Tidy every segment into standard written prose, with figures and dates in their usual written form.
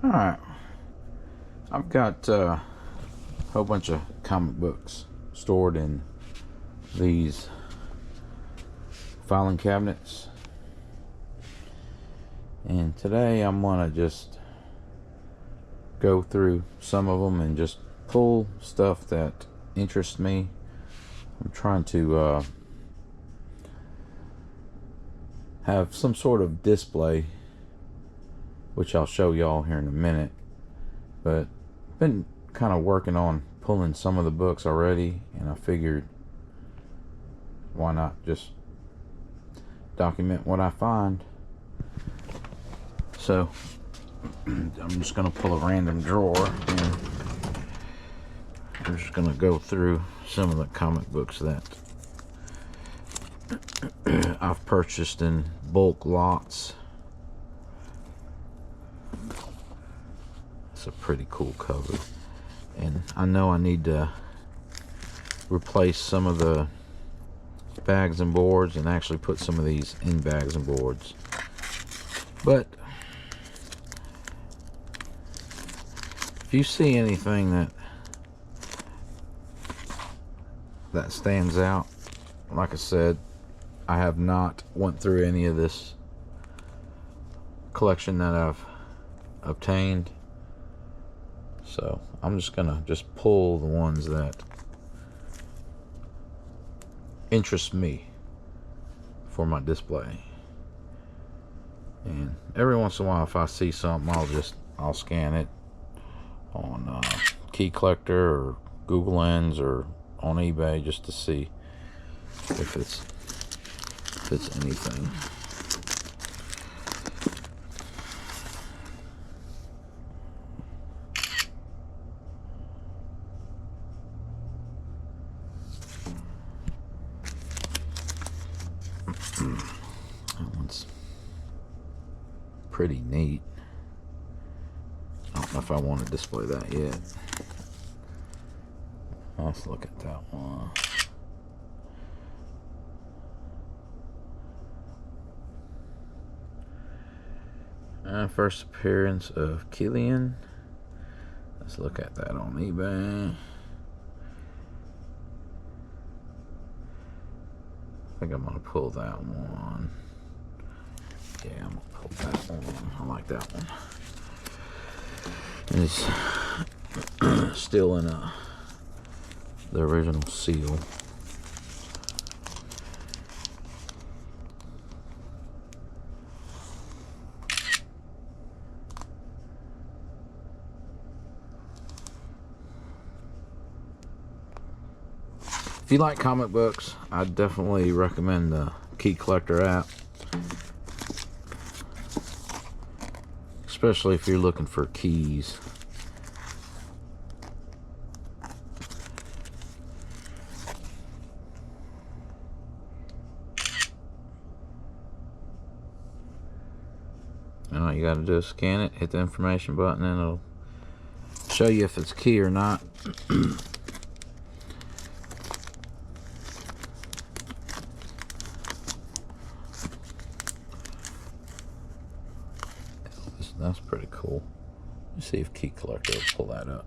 Alright, I've got a whole bunch of comic books stored in these filing cabinets, and today I'm gonna just go through some of them and just pull stuff that interests me. I'm trying to have some sort of display, which I'll show y'all here in a minute, but I've been kind of working on pulling some of the books already, and I figured why not just document what I find. So I'm just gonna pull a random drawer and we're just gonna go through some of the comic books that I've purchased in bulk lots. It's a pretty cool cover, and I know I need to replace some of the bags and boards and actually put some of these in bags and boards. But if you see anything that stands out, like I said, I have not went through any of this collection that I've obtained, so I'm just gonna pull the ones that interest me for my display. And every once in a while, if I see something, I'll scan it on Key Collector or Google Lens or on eBay just to see if it's anything. That one's pretty neat. I don't know if I want to display that yet. Let's look at that one. First appearance of Killian. Let's look at that on eBay. I think I'm gonna pull that one. Yeah, I'm gonna pull that one. I like that one. And it's still in the original seal. If you like comic books, I definitely recommend the Key Collector app, especially if you're looking for keys. All you gotta do is scan it, hit the information button, and it'll show you if it's a key or not. That's pretty cool. Let's see if Key Collector will pull that up.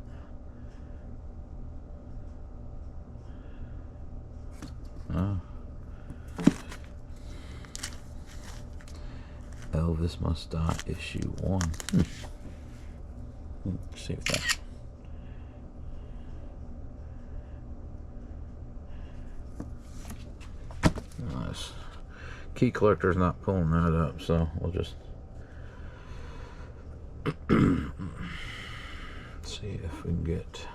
Elvis Must Die issue 1. Let's see if that. Nice. Key Collector's not pulling that up, so we'll just see if we can get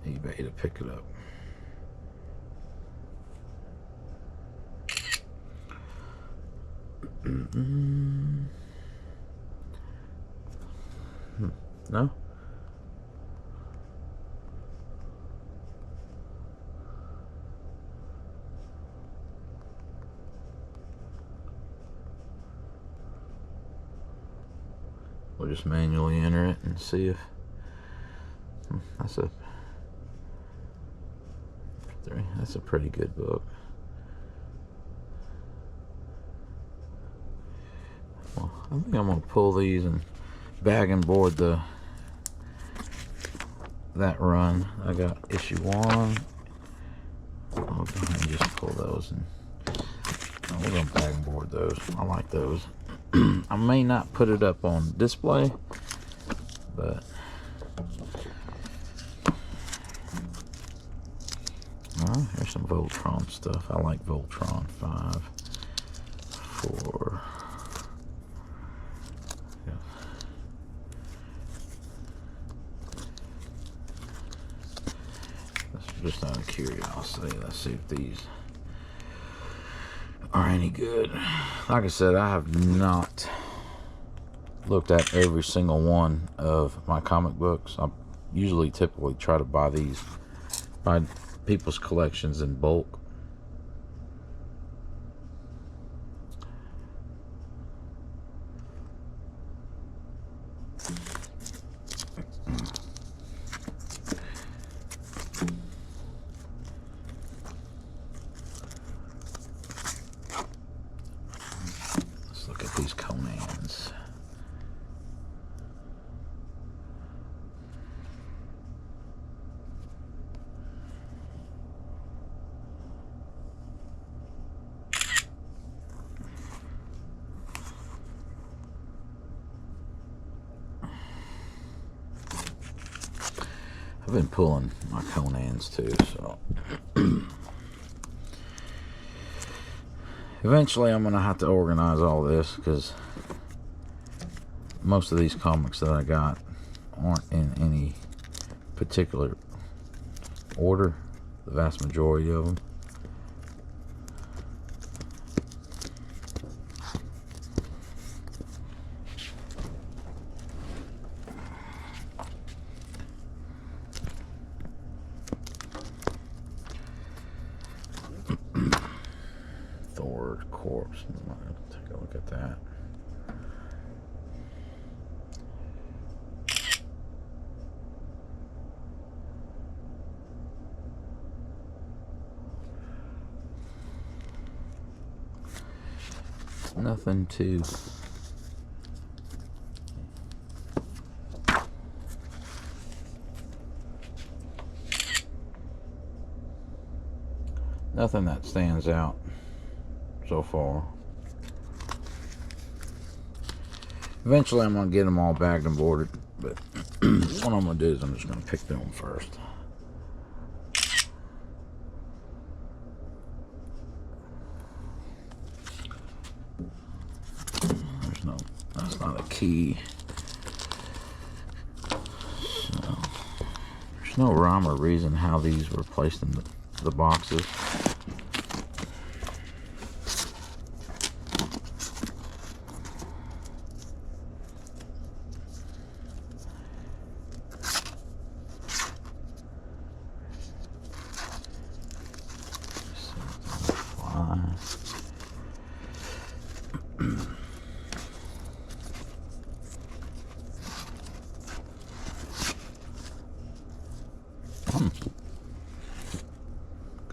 eBay to pick it up. No? We'll just manually enter it and see if that's a pretty good book. Well, I think I'm gonna pull these and bag and board that run. I got issue 1. I'll go ahead and just pull those, and we're gonna bag and board those. I like those. I may not put it up on display, but here's some Voltron stuff. I like Voltron 5, 4. Yeah. That's just out of curiosity. Let's see if these are any good. Like I said, I have not looked at every single one of my comic books. I usually typically try to buy people's collections in bulk. Let's look at these Conans. I've been pulling my Conans too, so eventually I'm gonna have to organize all this, because most of these comics that I got aren't in any particular order, the vast majority of them. Corpse. Take a look at that. Nothing too nothing that stands out so far. Eventually I'm going to get them all bagged and boarded, but what I'm going to do is I'm just going to pick them first. That's not a key. So, there's no rhyme or reason how these were placed in the boxes.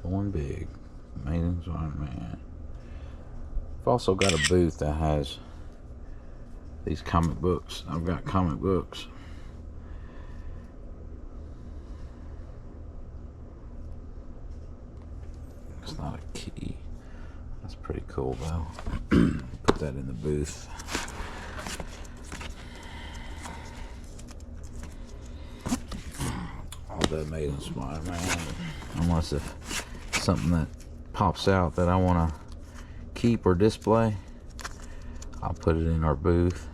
Going big. Amazing Spider-Man. I've also got a booth that has these comic books. I've got comic books. It's not a key. That's pretty cool though. Put that in the booth. All the Amazing Spider-Man. Unless if something that pops out that I want to keep or display, I'll put it in our booth.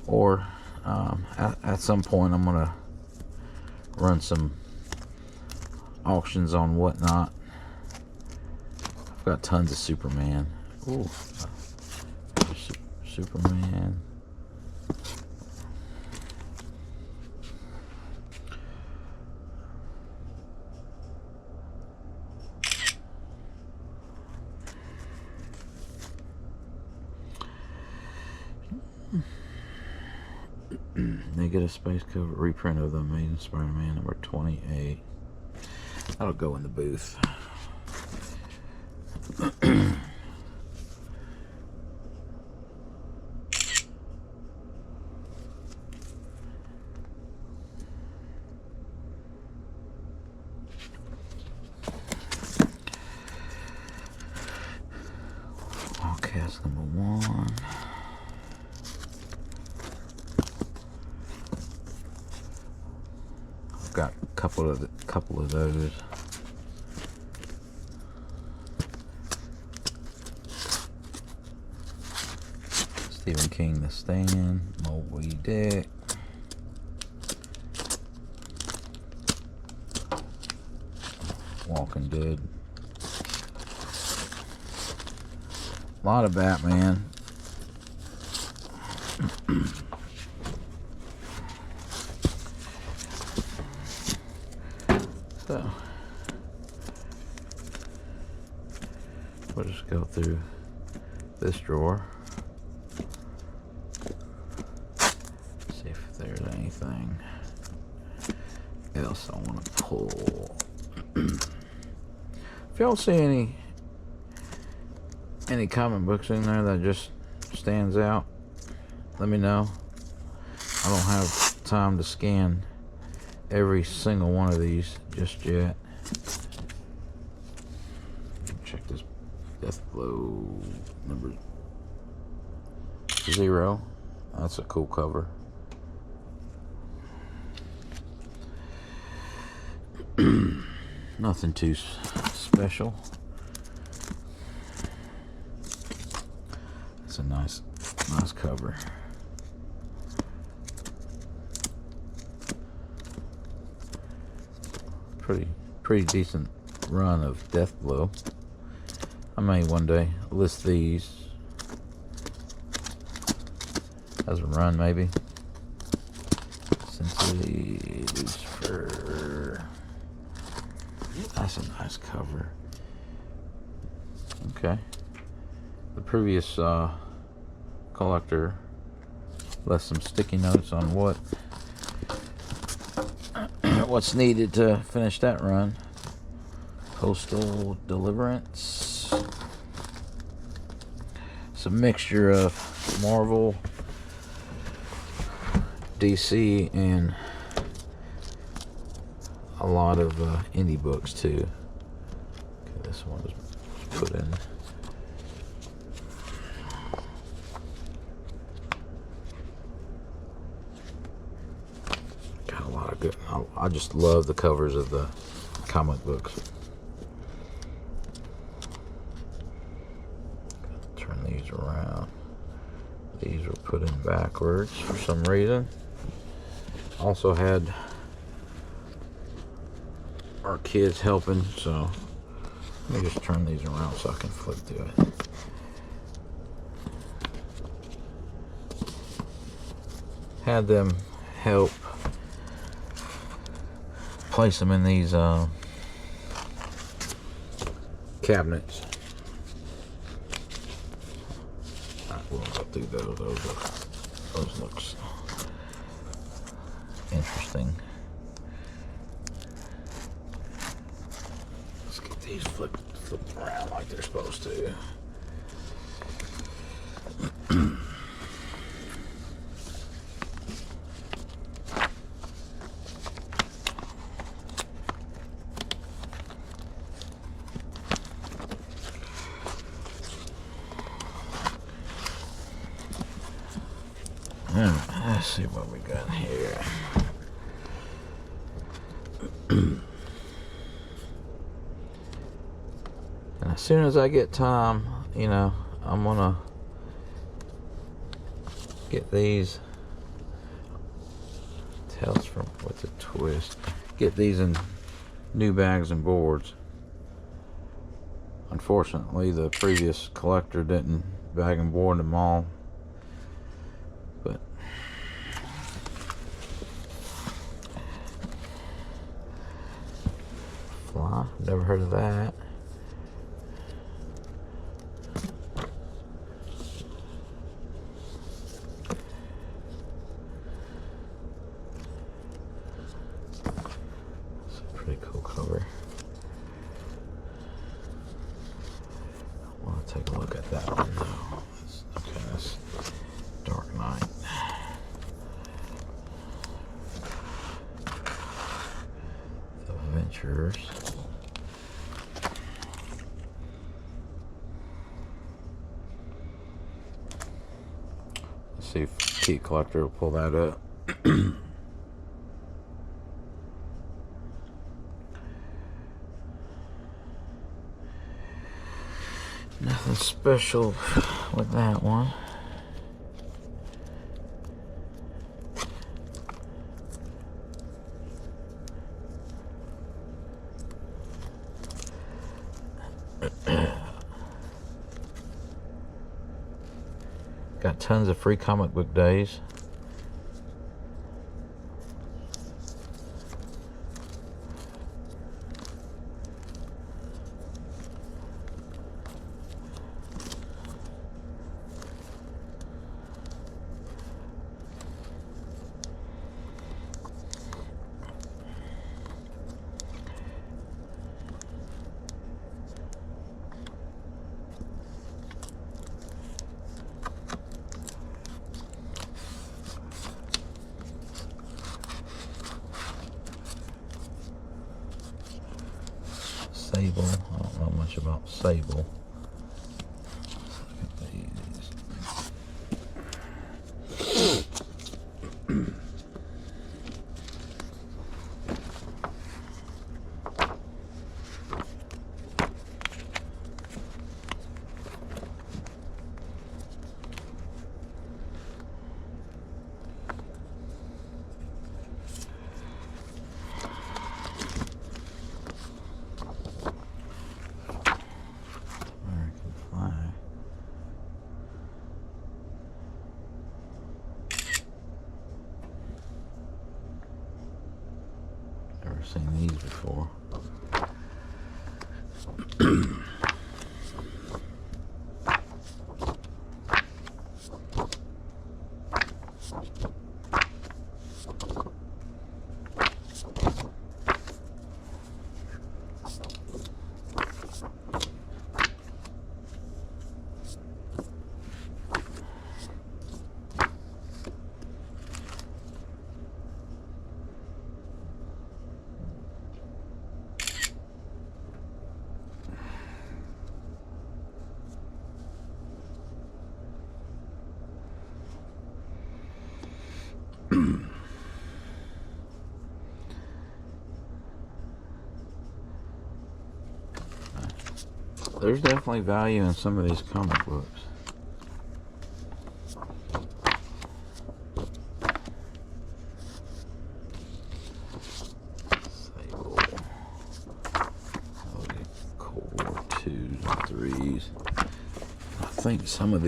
Or at some point I'm gonna run some auctions on whatnot. I've got tons of Superman. Ooh, Superman. Negative space cover reprint of the Amazing Spider-Man number 28. That'll go in the booth. couple of those. Stephen King, The Stand, Moby Dick. Walking Dead. A lot of Batman. So we'll just go through this drawer. See if there's anything else I want to pull. If y'all see any comic books in there that just stands out, let me know. I don't have time to scan every single one of these just yet. Check this Death Blow number 0. That's a cool cover. Nothing too special. It's a nice cover. Pretty decent run of Death Blow. I may one day list these as a run, maybe. Simply Lucifer. That's a nice cover. Okay. The previous collector left some sticky notes on what's needed to finish that run. Postal Deliverance. It's a mixture of Marvel, DC, and a lot of indie books too. Okay, this one was put in. Got a lot of good. I just love the covers of the comic books. Turn these around. These were put in backwards for some reason. Also had our kids helping, so let me just turn these around so I can flip through it. Had them help place them in these cabinets. We'll go through those. Those looks interesting. Let's get these flipped around like they're supposed to. Let's see what we got here. And as soon as I get time, I'm gonna get these Tales from What's a Twist. Get these in new bags and boards. Unfortunately, the previous collector didn't bag and board them all. But Fly, never heard of that. It's a pretty cool cover. I want to take a look at that one though. Okay, that's Dark Knight. The Adventurers. Let's see if Key Collector will pull that up. nothing special with that one. Got tons of free comic book days. Sable. I don't know much about Sable. Let's look at these. Never seen these before. There's definitely value in some of these comic books. Sable. Core 2s and 3s. I think some of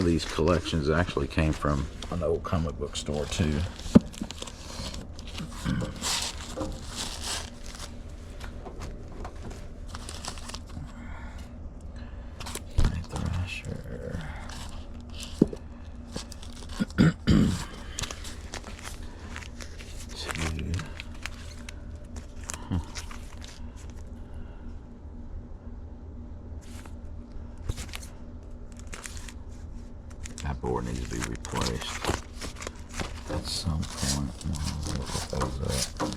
these collections actually came from an old comic book store too. That board needs to be replaced at some point. I'll look those up.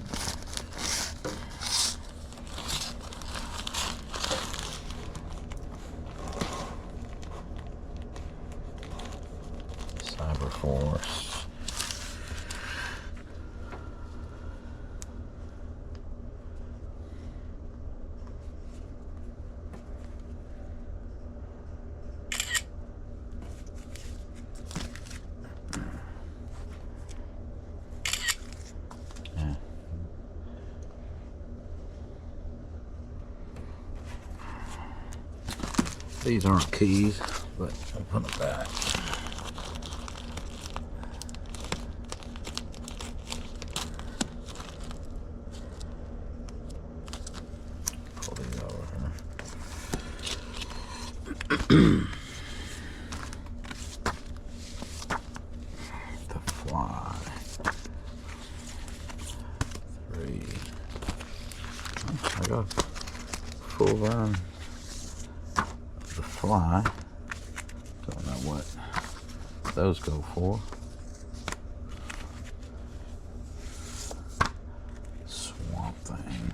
Cyber Force. These aren't keys, but I'll put them back. Pull these over here. The Fly. 3. I got a full run. The Fly. Don't know what those go for. Swamp Thing.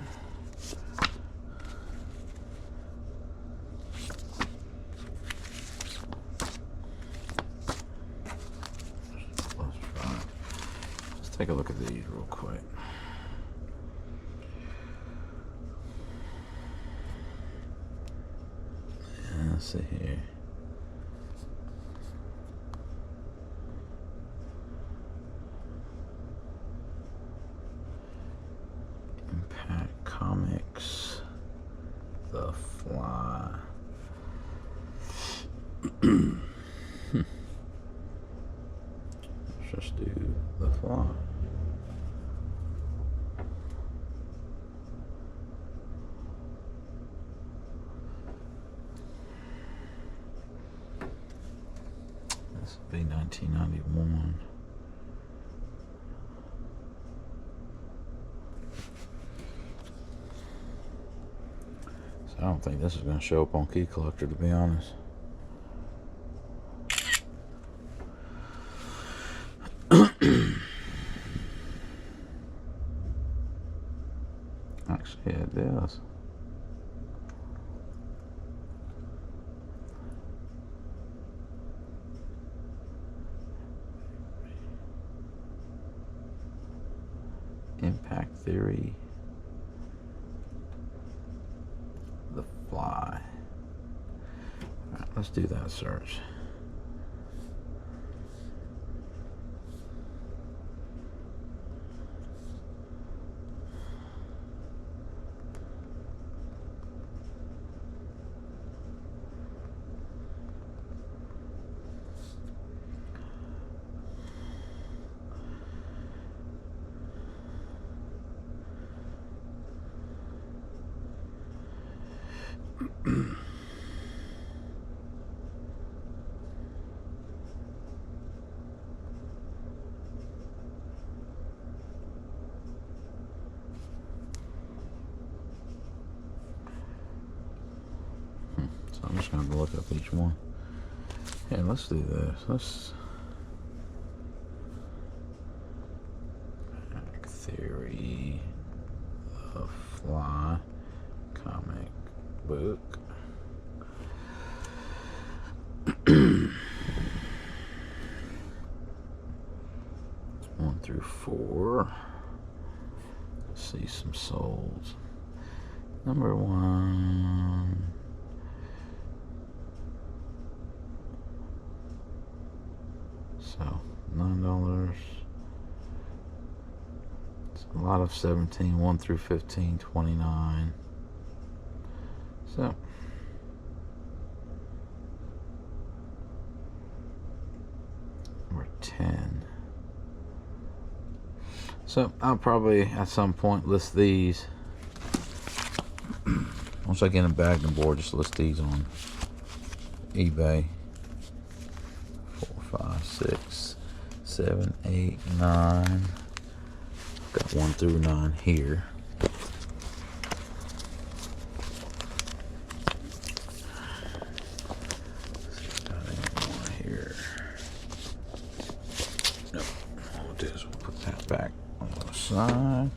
Let's take a look at these real quick. let's see here. Impact Comics, The Fly. Let's just do The Fly. This will be 1991. So I don't think this is going to show up on Key Collector, to be honest. Actually, yeah, it does. Impact Theory, The Fly. Alright, let's do that search. So I'm just going to look up each one. Yeah, let's do this. Let's Theory, The Fly, comic book. 1 through 4. Let's see some souls. Number 1. So $9. It's a lot of 17. 1 through 15, 29. So number 10. So I'll probably at some point list these. Once I get them bagged and board, just list these on eBay. 4, 5, 6, 7, 8, 9. Got 1 through 9 here. Got any more here? Nope. What we'll do is we'll put that back on the side.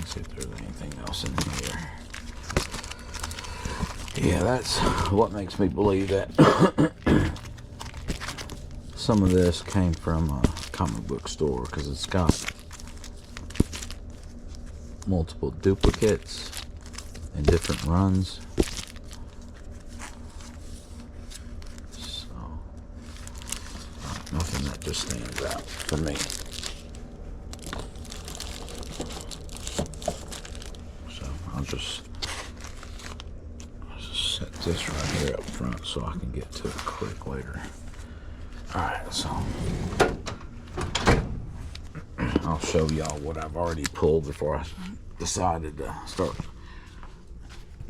See if there's anything else in here. Yeah, that's what makes me believe that some of this came from a comic book store, because it's got multiple duplicates and different runs. So nothing that just stands out for me. I'll just set this right here up front so I can get to it quick later. Alright, so I'll show y'all what I've already pulled before I decided to start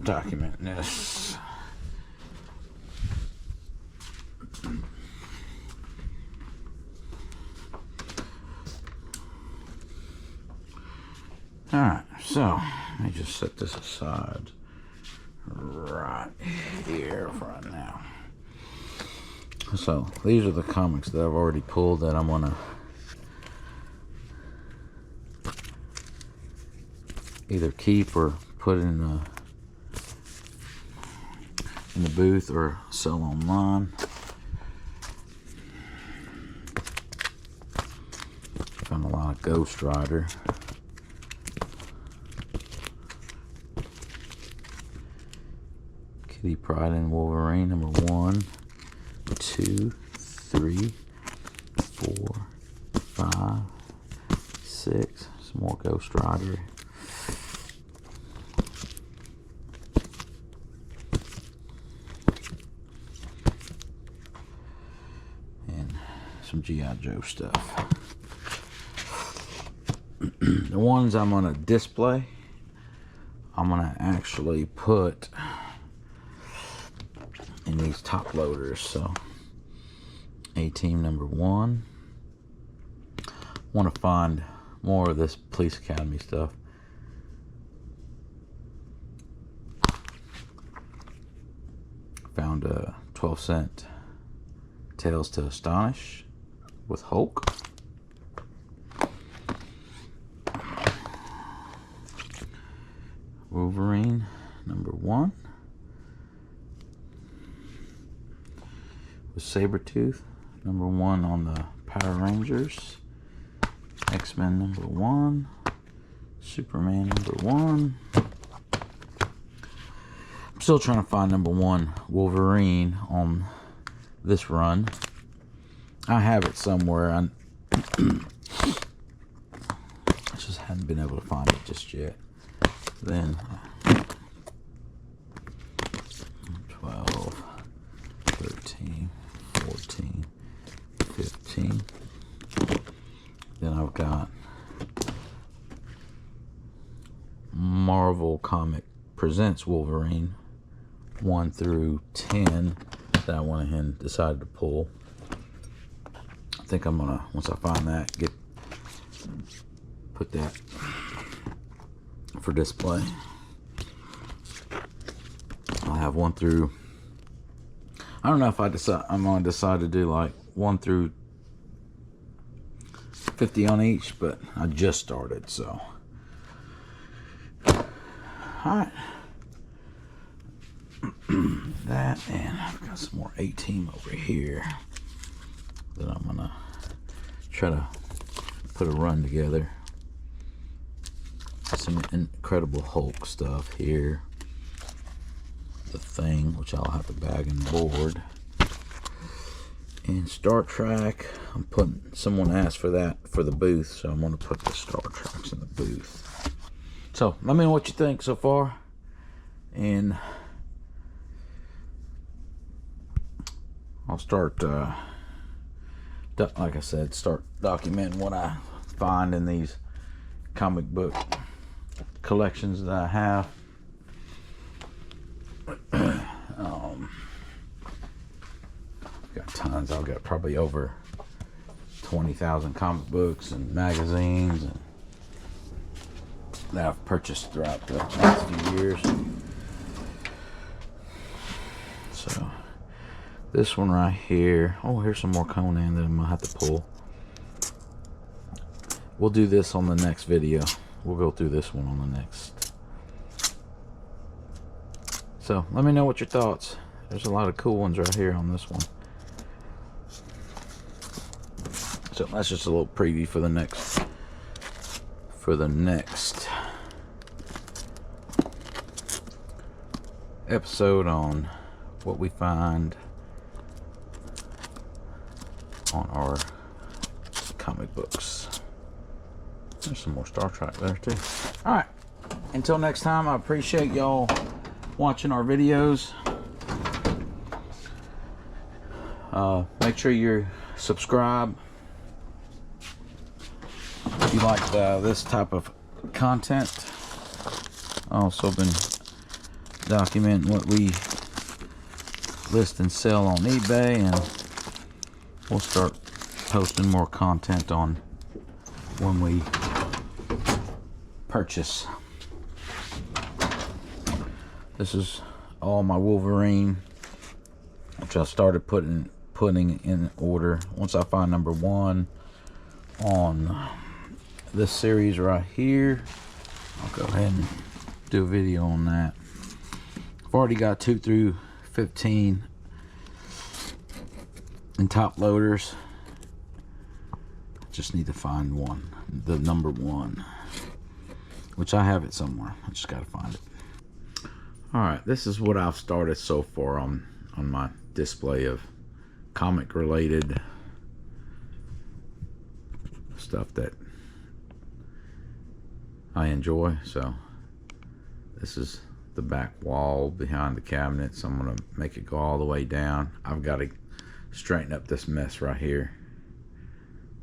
documenting this. Alright, so let me just set this aside right here for right now. So these are the comics that I've already pulled that I'm gonna either keep or put in the booth or sell online. Found a lot of Ghost Rider. Kitty Pryde and Wolverine number 1, 2, 3, 4, 5, 6. Some more Ghost Rider. And some G.I. Joe stuff. The ones I'm going to display, I'm going to actually put in these top loaders. So A-Team number 1. Want to find more of this Police Academy stuff. Found a 12-cent Tales to Astonish with Hulk. Wolverine number 1 with Sabretooth number 1 on the Power Rangers. X-Men number 1, Superman number 1. I'm still trying to find number 1 Wolverine on this run. I have it somewhere. I just hadn't been able to find it just yet. Then 12, 13, 14, 15. Then I've got Marvel Comic Presents Wolverine 1 through 10 that I went ahead and decided to pull. I think I'm gonna, once I find that, put that for display. I'll have 1 through, I don't know if I'm gonna decide to do like 1 through 50 on each, but I just started, so. Alright. That, and I've got some more A-Team over here that I'm gonna try to put a run together. Some Incredible Hulk stuff here. The Thing, which I'll have to bag and board. And Star Trek, I'm putting, someone asked for that for the booth, so I'm going to put the Star Treks in the booth. So, let me know what you think so far. And I'll start, like I said, start documenting what I find in these comic book collections that I have. Got tons. I've got probably over 20,000 comic books and magazines and that I've purchased throughout the last few years. So this one right here. Oh, here's some more Conan that I'm gonna have to pull. We'll do this on the next video. We'll go through this one on the next. So let me know what your thoughts. There's a lot of cool ones right here on this one. So that's just a little preview for the next episode on what we find on our comic books. There's some more Star Trek there too. Alright, until next time, I appreciate y'all watching our videos. Make sure you subscribe if you like this type of content. I've also been documenting what we list and sell on eBay, and we'll start posting more content on when we purchase. This is all my Wolverine, which I started putting in order. Once I find number 1 on this series right here, I'll go ahead and do a video on that. I've already got 2 through 15 in top loaders. Just need to find one, the number 1, which I have it somewhere. I just gotta find it. All right, this is what I've started so far on my display of comic related stuff that I enjoy. So this is the back wall behind the cabinet, so I'm gonna make it go all the way down. I've got to straighten up this mess right here.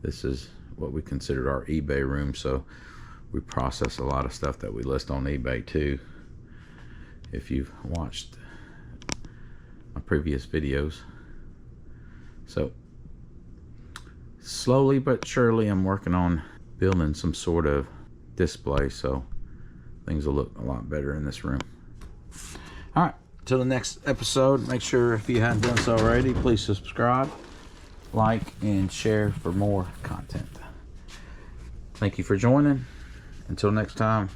This is what we considered our eBay room, so we process a lot of stuff that we list on eBay too. If you've watched my previous videos. So slowly but surely I'm working on building some sort of display so things will look a lot better in this room. All right, till the next episode, make sure if you haven't done so already, please subscribe, like, and share for more content. Thank you for joining. Until next time.